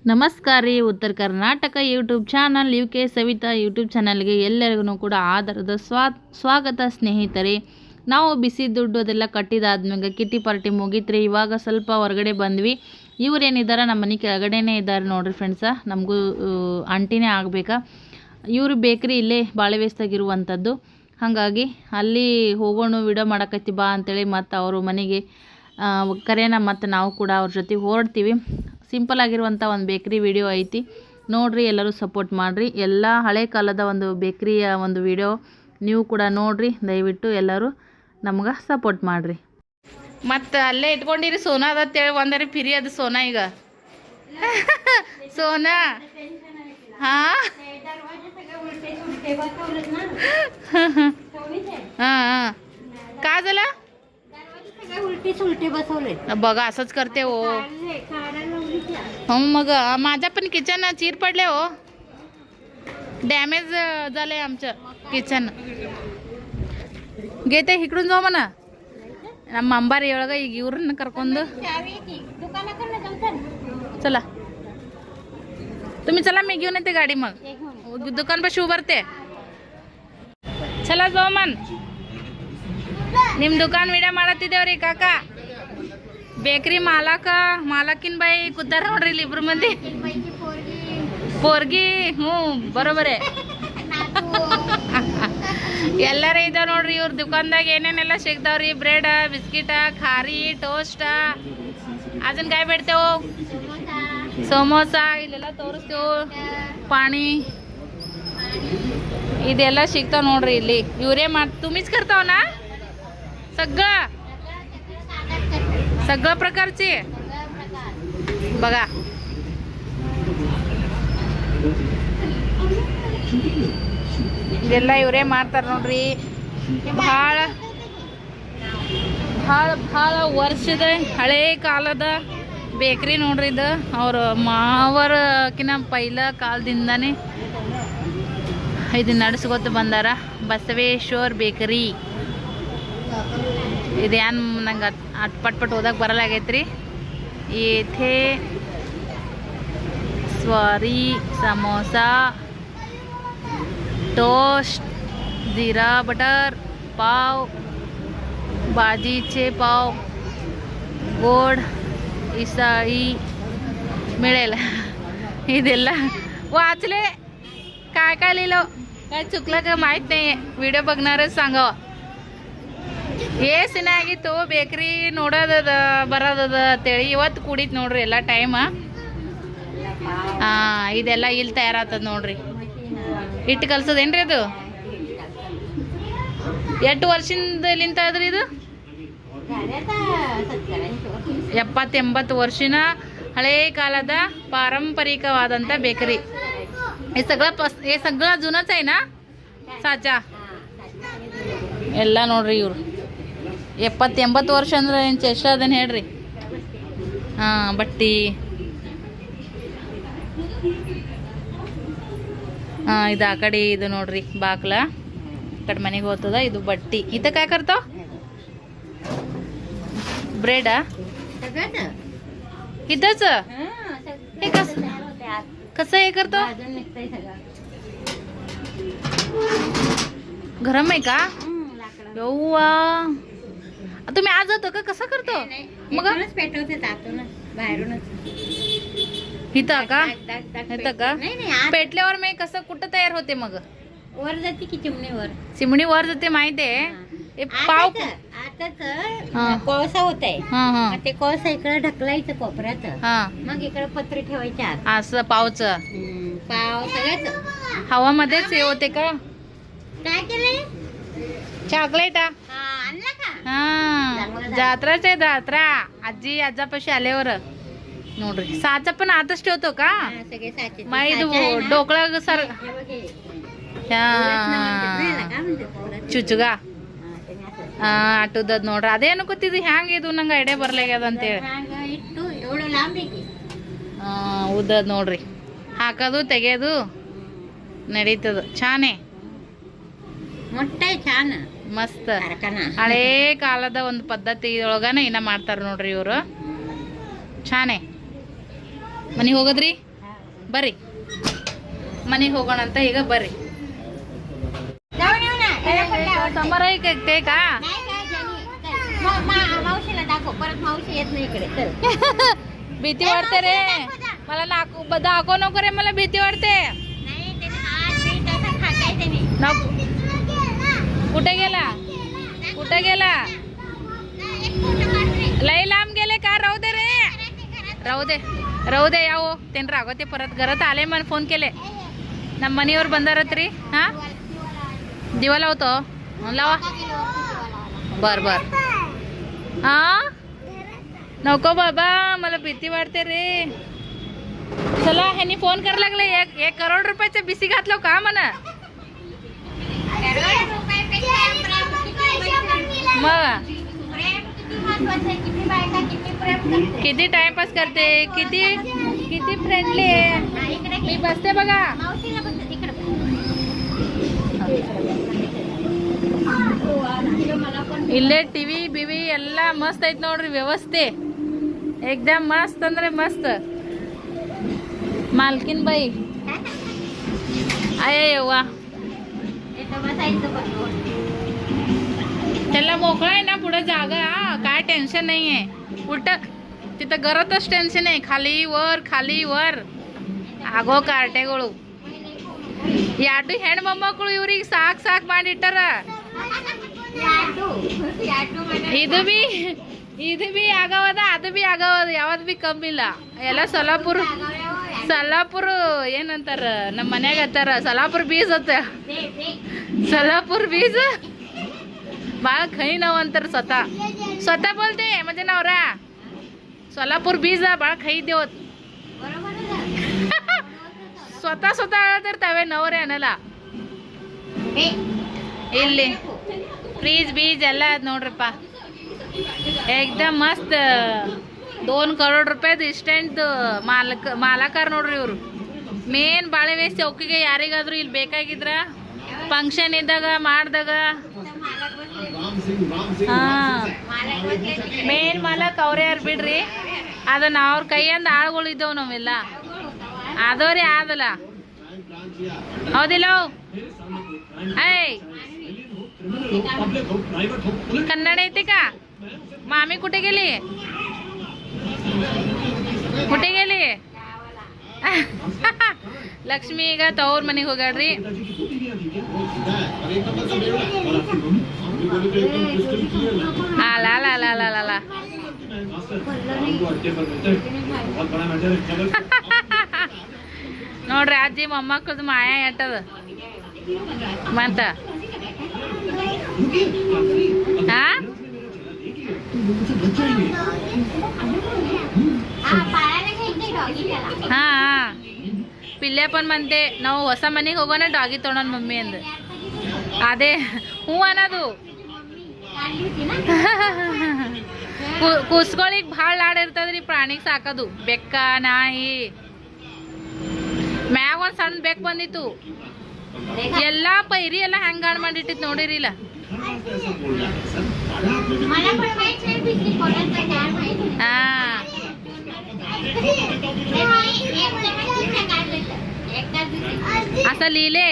ನಮಸ್ಕಾರ ರೀ. ಉತ್ತರ Karnataka YouTube channel UK Savita YouTube ಚಾನಲ್ಗೆ ಎಲ್ಲರಿಗೂ ಕೂಡ ಆಧಾರದ ಸ್ವಾಗತ ಸ್ನೇಹಿತರೆ. ನಾವು ಬಿಸಿ ದುಡ್ಡು ಅದೆಲ್ಲ ಕಟ್ಟಿದಾದ್ಮೇಲೆ ಕಿಟ್ಟಿ ಪಾರ್ಟಿ ಮುಗೀತ್ರಿ. ಇವಾಗ ಸ್ವಲ್ಪ ಹೊರಗಡೆ ಬಂದ್ವಿ. ಇವ್ರೇನಿದ್ದಾರೆ ನಮ್ಮ ಮನೆ ಕೆಳಗಡೆನೇ ಇದ್ದಾರೆ ನೋಡ್ರಿ ಫ್ರೆಂಡ್ಸ. ನಮಗೂ ಆಂಟಿನೇ ಆಗಬೇಕಾ. ಇವರು ಬೇಕ್ರಿ ಇಲ್ಲೇ ಬಾಳೆವೇಸ್ತಾಗಿರುವಂಥದ್ದು. ಹಾಗಾಗಿ ಅಲ್ಲಿ ಹೋಗೋಣ ವಿಡಿಯೋ ಮಾಡೋಕತ್ತಿ ಬಾ ಅಂತೇಳಿ ಮತ್ತು ಅವರು ಮನೆಗೆ ಕರೆನ ಮತ್ತು ನಾವು ಕೂಡ ಅವ್ರ ಜೊತೆ ಹೊರಡ್ತೀವಿ. ಸಿಂಪಲ್ ಆಗಿರುವಂಥ ಒಂದು ಬೇಕ್ರಿ ವಿಡಿಯೋ ಐತಿ ನೋಡ್ರಿ. ಎಲ್ಲರೂ ಸಪೋರ್ಟ್ ಮಾಡಿರಿ. ಎಲ್ಲ ಹಳೆ ಕಾಲದ ಒಂದು ಬೇಕ್ರಿಯ ಒಂದು ವಿಡಿಯೋ ನೀವು ಕೂಡ ನೋಡ್ರಿ. ದಯವಿಟ್ಟು ಎಲ್ಲರೂ ನಮ್ಗೆ ಸಪೋರ್ಟ್ ಮಾಡಿರಿ. ಮತ್ತು ಅಲ್ಲೇ ಇಟ್ಕೊಂಡಿರಿ ಸೋನಾ ಅದಂತೇಳಿ ಒಂದರಿ ಪಿರಿ ಅದು ಸೋನಾ ಈಗ ಸೋನಾ ಹಾಂ हां हां का झालं बघा असंच करते हो. हो मग माझा पण किचन चीर पडले हो. डॅमेज झालंय आमचं किचन. घेते इकडून जाऊ म्हणा. ನಮ್ಮ ಅಂಬಾರಿ ಒಳಗೆ ಈಗ ಇವ್ರನ್ನ ಕರ್ಕೊಂಡು चला तुम्ही चला. मी घेऊन येते गाडी. मग दुकान पाशी उभारते. चला जाऊ मन. ನಿಮ್ಮ ದುಕಾನ್ ವಿಡಿಯೋ ಮಾಡತ್ತಿದ್ದೇವ್ರಿ ಕಾಕ. ಬೇಕ್ರಿ ಮಾಲಕಿನ್ ಬಾಯಿ ಕೂತಾರ ನೋಡ್ರಿ ಇಲ್ಲಿ ಇಬ್ರು ಮಂದಿ. ಪೋರ್ಗಿ ಹ್ಞೂ ಬರೋಬರೇ ಎಲ್ಲರ ಇದಾವ ನೋಡ್ರಿ. ಇವ್ರ ದುಕಾನ್ದಾಗ ಏನೇನೆಲ್ಲ ಸಿಗ್ತಾವ್ರಿ. ಬ್ರೆಡ್, ಬಿಸ್ಕಿಟ, ಖಾರಿ, ಟೋಸ್ಟ್, ಅಜನ್ काय भेटतेव ಸಮೋಸಾ ಇಲ್ಲೆಲ್ಲ ತೋರಿಸ್ತೇವು. ಪಾಣಿ ಇದೆಲ್ಲ ಸಿಗ್ತಾವ ನೋಡ್ರಿ ಇಲ್ಲಿ. ಇವರೇ तुम्हीच करताव ना सगळं प्रकारचे बघा. ಇದೆಲ್ಲ ಇವರೇ ಮಾಡ್ತಾರೆ ನೋಡ್ರಿ. ಭಾಳ ಭಾಳ ಭಾಳ ವರ್ಷದ ಹಳೇ ಕಾಲದ ಬೇಕ್ರಿ ನೋಡ್ರಿ ಇದು. ಅವ್ರ ಮಾವರಕಿನ ಪೈಲ ಕಾಲದಿಂದಾನೇ ಇದು ನಡೆಸ್ಕೊತ ಬಂದಾರ. ಬಸವೇಶ್ವರ್ ಬೇಕರಿ. ಇದೇನು ನಂಗೆ ಪಟ್ ಓದಕ್ಕೆ ಬರಲಾಗೈತ್ರಿ. इथे स्वारी, समोसा, टोस्ट, जीरा बटर पाव, भाजीचे पाव, गोड इसाई मिळेल. ಇದೆಲ್ಲ वाचले. काय काय लिहिलं काय चुकलं का माहीत नाही. व्हिडिओ बघणारच सांगावं. ಏನಾಗಿತ್ತು ಬೇಕ್ರಿ ನೋಡೋದದ ಬರೋದದ ಅಂತೇಳಿ ಇವತ್ತು ಕೂಡಿತ್ ನೋಡ್ರಿ ಎಲ್ಲ ಟೈಮ್. ಇದೆಲ್ಲ ಇಲ್ಲಿ ತಯಾರಾಗ್ತದ ನೋಡ್ರಿ. ಹಿಟ್ಟು ಕಲ್ಸೋದೇನ್ರಿ ಅದು? ಎಷ್ಟು ವರ್ಷದಿಂದಲಿಂತ ಅದ್ರಿ ಇದು? 70-80 ವರ್ಷಿನ ಹಳೇ ಕಾಲದ ಪಾರಂಪರಿಕವಾದಂಥ ಬೇಕರಿ. हे सगळं जुनच आहे ना साचा. ಎಲ್ಲ ನೋಡ್ರಿ ಇವ್ರು 70-80 ವರ್ಷ ಅಂದ್ರೆ ಏನು ಚೆಷ್ಟ ಅದನ್ನ ಹೇಳ್ರಿ. ಬಟ್ಟಿ ಇದು ಆ ಕಡೆ ಇದು ನೋಡ್ರಿ ಬಾಕ್ಲ ಕಡೆ ಮನೆಗೆ ಹೋಗ್ತದ. ಇದು ಬಟ್ಟಿ. इथं काय करतो? ब्रेड इथंच हे कसं हे करतो? गरम आहे का? यव्वा तुम्ही आज होतो का? कसं करतो मग? पेटवते बाहेरूनच. इथं का? इथं का? पेटल्यावर मी कसं कुठं तयार होते मग? वर जाते की चिमणीवर. चिमणी वर जाते माहिती आहे. पाव आताच कोळसा होत आहे. ते कोळसा इकडे ढकलायचं कोपऱ्यात. मग इकडे पत्री ठेवायच्या आत. असं पावचं पाव सगळ्याच हवामध्येच हे होते का? काय केलंय? चॉकलेट आणला का? जात्राच आहे जात्रा. आजी आजापाशी आल्यावर ನೋಡ್ರಿ. ಸಾಚ पण आतच ठेवतो का? सगळे साचे ಇದು ಡೋಕಳ ಸರ್ ಚುಚುಗ ಆಟುದದ್ ನೋಡ್ರಿ. ಅದೇನು ಗೊತ್ತಿದ್ದು ಹ್ಯಾಂಗ ಇದು ನಂಗೆ ಐಡಿಯಾ ಬರ್ಲಾಗ್ಯದ ಅಂತೇಳಿ. ಇಟ್ಟು ಎವಳು ಲಾಂಬಿಗೆ ಉದ್ದದ್ ನೋಡ್ರಿ. ಹಾಕೋದು ತೆಗೆಯೋದು ನಡೀತದ. ಛಾನೆ ಮೊಟ್ಟೆ ಛಾನ ಮಸ್ತ್ ಹಳೇ ಕಾಲದ ಒಂದು ಪದ್ಧತಿ ಒಳಗನ ಇನ್ನ ಮಾಡ್ತಾರ ನೋಡ್ರಿ ಇವರು. ಛಾನೆ ಮನೆಗೆ ಹೋಗೋದ್ರಿ. ಬರ್ರಿ ಮನೆಗೆ ಹೋಗೋಣ ಅಂತ ಈಗ ಬರ್ರಿ. समोर आहे ते का मावशीला दाखव परत मावशी येत नाही इकडे चल. भीती वाटते रे मला दाखव नको रे मला भीती वाटते. नाही त्याने हात बीत असं खाताय त्याने. कुठे गेला कुठे गेला लई लांब गेले का राहू दे रे राहू दे यावो ते रागवते परत घरात आले मला फोन केले ನಮ್ಮ ಮನೆಯವ್ರು ಬಂದಾರತ್ರಿ. ಹಾ दिवा लावतो लावा बर हा नको बाबा मला भीती वाटते रे. चला ह्यानी फोन करायला लागले 1 करोड रुपयाचं बिसी घातलो का म्हणा मग किती टाइमपास करते किती फ्रेंडली आहे. मी बसते बघा ಇಲ್ಲೇ ಟಿವಿ ಬಿವಿ ಎಲ್ಲ ಮಸ್ತ್ ಐತ್ ನೋಡ್ರಿ ವ್ಯವಸ್ಥೆ एकदम मस्त ಅಂದ್ರೆ ಮಸ್ತ್. मालकीन बाई आहे वा त्याला मोकळा आहे ना पुढे जागा काय टेन्शन नाही आहे. उलट तिथं घरातच टेन्शन आहे खाली वर ಆಗೋ ಕಾರ್ಟೆಗಳು ಎರಡು ಹೆಣ್ಣು ಮೊಮ್ಮಕ್ಕಳು ಇವ್ರಿಗೆ ಸಾಕು ಮಾಡಿಟ್ಟಾರ. ಇದು ಬಿ ಆಗವದ ಅದು ಬಿ ಆಗವದ ಯಾವ್ದು ಬಿ ಕಮ್ಮಿ ಇಲ್ಲ. ಎಲ್ಲ ಸಲಾಪುರ ಏನಂತಾರ ನಮ್ಮ ಮನ್ಯಾಗ ಅಂತಾರ ಸಲಾಪುರ ಬೀಜ ಅಂತ. ಸಲಾಪುರ ಬೀಜ ಭಾಳ ಖೈ नाव ಅಂತಾರ स्वतः बोलते म्हणजे नवरा सोलापूर बीज ಭಾಳ ಖೈ देवत स्वतः तर तवे नवरे ಅನ್ನಲ್ಲ. ಇಲ್ಲಿ ಫ್ರೀಜ್ ಬೀಜ್ ಎಲ್ಲ ನೋಡ್ರಪ್ಪ एकदम मस्त 2 करोड ರೂಪಾಯಿದು ಇಸ್ಟೆಂಟ್ ಮಾಲಕಾರ ನೋಡ್ರಿ ಇವರು. ಮೇನ್ ಬಾಳೆವೇಸ್ ಚೌಕಿಗೆ ಯಾರಿಗಾದ್ರೂ ಇಲ್ಲಿ ಬೇಕಾಗಿದ್ರ ಫಂಕ್ಷನ್ ಇದ್ದಾಗ ಮಾಡಿದಾಗ ಮೇನ್ ಮಾಲಕ್ ಅವ್ರೇ ಯಾರು ಬಿಡ್ರಿ. ಅದನ್ನ ಅವ್ರ ಕೈಯಿಂದ ಆಳುಗಳು ಇದ್ದವು ನಾವೆಲ್ಲ ಆದವ್ರೆ ಆದಲ್ಲ ಹೌದಿಲ್ಲ. ऐ कन्नड येते का मामी कुठे गेली ಲಕ್ಷ್ಮಿ ಈಗ ತವ್ರ ಮನೆಗೆ ಹೋಗ್ಯಾಡ್ರಿ. ಲಾಲ ನೋಡ್ರಿ ಅಜ್ಜಿ ಮೊಮ್ಮಕ್ಕಳದು ಮಾಯ ಎಟ್ಟದ ಮಂತ ಹಾ हा पिल्ल्या पण म्हणते ನಾವು ಹೊಸ ಮನೆಗೆ ಹೋಗೋಣ ಡಾಗಿ ತೊಗೊಂಡು ಮಮ್ಮಿ ಅಂದ. ಅದೇ ಹೂ ಅನ್ನೋದು ಕುಸ್ಗಳಿಗೆ ಭಾಳ ಲಾಡ್ ಇರ್ತದ್ರಿ ಪ್ರಾಣಿಗೆ ಸಾಕೋದು. ಬೆಕ್ಕ ನಾಯಿ ಮ್ಯಾಗ ಒಂದು ಸಣ್ಣ ಬೆಕ್ ಬಂದಿತ್ತು ಎಲ್ಲ ಪೈರಿ ಎಲ್ಲ ಹೆಂಗ್ ಹಾಳು ಮಾಡಿಟ್ಟಿತ್ತು ನೋಡಿರಿಲ್ಲ. ಹಾ असं लिहिले.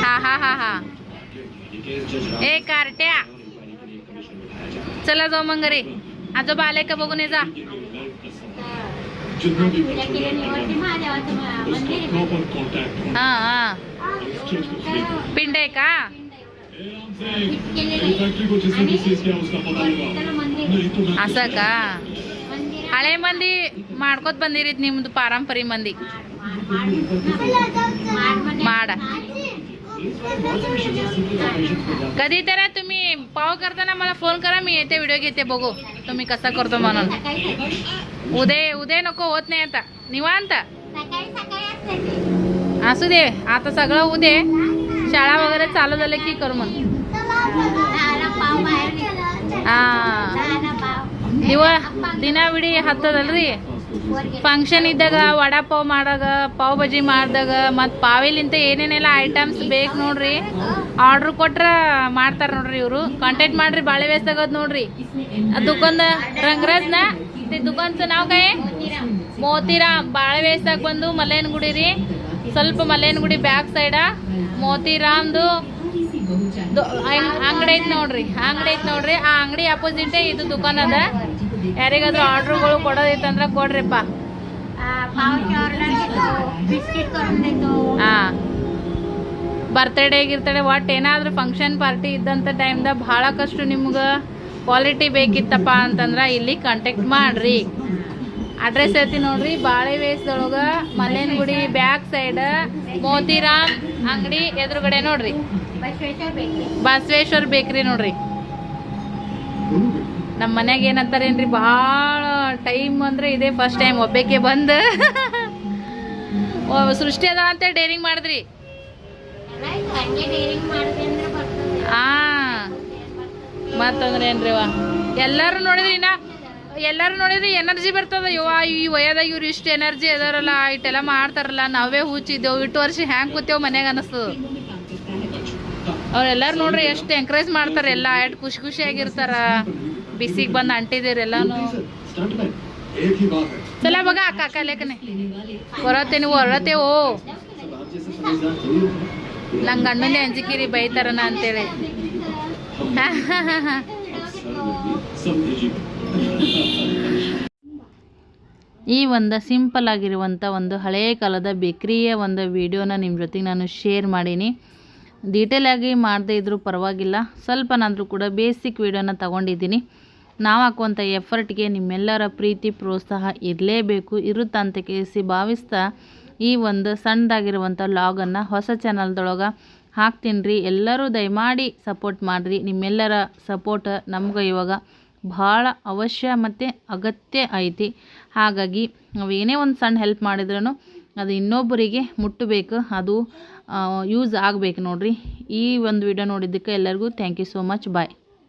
हा ए कार्ट्या चला जाऊ मग रे. आजोबा आले का बघून ये जा. हा पिंड आहे का असं का. ಹಳೆ ಮಂದಿ ಮಾಡ್ಕೋತ ಬಂದಿರಿ ನಿಮ್ದು ಪಾರಂಪರಿ ಮಂದಿ माड. कधी तर तुम्ही पाव करताना मला फोन करा मी येते व्हिडिओ घेते बघू तुम्ही कसा करतो म्हणून. उद्या नको होत नाही आता निवांत असू दे आता सगळं उद्या शाळा वगैरे चालू झाले की करू मग. हा ದಿನವಿಡೀ ಹತ್ತದಲ್ರಿ ಫಂಕ್ಷನ್ ಇದ್ದಾಗ ವಡಾಪಾವ್ ಮಾಡಾಗ ಪಾವ್ ಬಜಿ ಮಾಡಿದಾಗ ಮತ್ತು ಪಾವಿಲಿಂತ ಏನೇನೆಲ್ಲ ಐಟಮ್ಸ್ ಬೇಕು ನೋಡ್ರಿ ಆರ್ಡ್ರ್ ಕೊಟ್ರೆ ಮಾಡ್ತಾರೆ ನೋಡ್ರಿ ಇವರು. ಕಾಂಟ್ಯಾಕ್ಟ್ ಮಾಡ್ರಿ ಬಾಳೆ ವ್ಯಸ್ತಾಗದ್ ನೋಡ್ರಿ. ದುಕಾನ್ದ ರಂಗರಾಜ್ನ ते दुकानचं नाव काय आहे? मोतीराम बाळवेसाಗ ಬಂದು ಮಲ್ಲೇನಗುಡಿ ರೀ ಸ್ವಲ್ಪ ಮಲ್ಲೇನಗುಡಿ ಬ್ಯಾಕ್ ಸೈಡ ಮೋತಿರಾಮ್ದು ಅಂಗಡಿ ಐತೆ ನೋಡ್ರಿ ಆ ಅಂಗಡಿ ಅಪೋಸಿಟ್ ಇದು ದುಕಾನ್ ಅದ ಯಾರಿಗಾದ್ರೂ ಆರ್ಡ್ರುಗಳು ಕೊಡೋದೈತಂದ್ರೆ ಕೊಡ್ರಿಪ್ಪ ಹಾಂ ಬರ್ತಡೇ ಗಿರ್ತಡೇ ಒಟ್ಟು ಏನಾದರೂ ಫಂಕ್ಷನ್ ಪಾರ್ಟಿ ಇದ್ದಂಥ ಟೈಮ್ದಾಗ ಭಾಳಕಷ್ಟು ನಿಮ್ಗೆ ಕ್ವಾಲಿಟಿ ಬೇಕಿತ್ತಪ್ಪ ಅಂತಂದ್ರೆ ಇಲ್ಲಿ ಕಾಂಟ್ಯಾಕ್ಟ್ ಮಾಡಿರಿ ಅಡ್ರೆಸ್ ಹೇಳ್ತೀನಿ ನೋಡ್ರಿ ಬಾಳೆವೇಸ್ದೊಳಗೆ ಮಲ್ಲೇನಗುಡಿ ಬ್ಯಾಕ್ ಸೈಡ್ ಮೋತಿರಾಮ್ ಅಂಗಡಿ ಎದುರುಗಡೆ ನೋಡ್ರಿ ಬಸವೇಶ್ವರ ಬೇಕ್ರಿ ನೋಡ್ರಿ ನಮ್ಮ ಮನ್ಯಾಗ ಏನಂತಾರೇನ್ರಿ ಭಾಳ ಟೈಮ್ ಅಂದರೆ ಇದೇ ಫಸ್ಟ್ ಟೈಮ್ ಒಬ್ಬಕ್ಕೆ ಬಂದು ಸೃಷ್ಟಿ ಅದ ಅಂತೇಳಿ ಡೇರಿಂಗ್ ಮಾಡಿದ್ರಿ ಮತ್ತಂದ್ರೆ ಏನ್ರಿ ಎಲ್ಲರೂ ನೋಡಿದ್ರಿ ಎನರ್ಜಿ ಬರ್ತದ ಈ ವಯದಾಗ ಇವ್ರು ಇಷ್ಟು ಎನರ್ಜಿ ಅದಾರಲ್ಲ ಇಟ್ಟೆಲ್ಲ ಮಾಡ್ತಾರಲ್ಲ ನಾವೇ ಹುಚ್ಚಿದ್ದೇವು ಇಟ್ಟು ವರ್ಷ ಹ್ಯಾಂಗೆ ಕೂತೇವು ಮನ್ಯಾಗ ಅನಿಸ್ತದ ಅವ್ರೆಲ್ಲರೂ ನೋಡ್ರಿ ಎಷ್ಟು ಎಂಕರೇಜ್ ಮಾಡ್ತಾರೆ ಎಲ್ಲ ಎಷ್ಟು ಖುಷಿಯಾಗಿರ್ತಾರ ಬಿಸಿಗೆ ಬಂದು ಅಂಟಿದ್ದೀರಿ ಎಲ್ಲಾನು ಚಲ ಬಗ ಕಾಕ ಲೇಖನೆ ಹೊರತೆ ನೀವು ಹೊರತೆ ಓ ನಂಗೆ ಗಂಡನೇ ಅಂಜಿಕಿರಿ ಬೈತಾರನ ಅಂತೇಳಿ ಈ ಒಂದು ಸಿಂಪಲ್ ಆಗಿರುವಂಥ ಒಂದು ಹಳೆಯ ಕಾಲದ ಬೇಕ್ರಿಯ ಒಂದು ವಿಡಿಯೋನ ನಿಮ್ಮ ಜೊತೆಗೆ ನಾನು ಶೇರ್ ಮಾಡೀನಿ ಡೀಟೇಲ್ ಆಗಿ ಮಾಡದೇ ಇದ್ರೂ ಪರವಾಗಿಲ್ಲ ಸ್ವಲ್ಪನಾದರೂ ಕೂಡ ಬೇಸಿಕ್ ವಿಡಿಯೋನ ತಗೊಂಡಿದ್ದೀನಿ ನಾವು ಹಾಕುವಂಥ ಎಫರ್ಟ್ಗೆ ನಿಮ್ಮೆಲ್ಲರ ಪ್ರೀತಿ ಪ್ರೋತ್ಸಾಹ ಇರಲೇಬೇಕು ಇರುತ್ತಂತ ಕೇಳಿಸಿ ಭಾವಿಸ್ತಾ ಈ ಒಂದು ಸಣ್ಣದಾಗಿರುವಂಥ ಲಾಗನ್ನು ಹೊಸ ಚಾನಲ್ದೊಳಗೆ ಹಾಕ್ತೀನಿ ರೀ ಎಲ್ಲರೂ ದಯಮಾಡಿ ಸಪೋರ್ಟ್ ಮಾಡಿರಿ ನಿಮ್ಮೆಲ್ಲರ ಸಪೋರ್ಟ್ ನಮ್ಗೆ ಇವಾಗ ಭಾಳ ಅವಶ್ಯ ಮತ್ತು ಅಗತ್ಯ ಐತಿ ಹಾಗಾಗಿ ನಾವು ಏನೇ ಒಂದು ಸಣ್ಣ ಹೆಲ್ಪ್ ಮಾಡಿದ್ರೂ ಅದು ಇನ್ನೊಬ್ಬರಿಗೆ ಮುಟ್ಟಬೇಕು ಅದು ಯೂಸ್ ಆಗಬೇಕು ನೋಡಿರಿ ಈ ಒಂದು ವಿಡಿಯೋ ನೋಡಿದ್ದಕ್ಕೆ ಎಲ್ಲರಿಗೂ thank you so much bye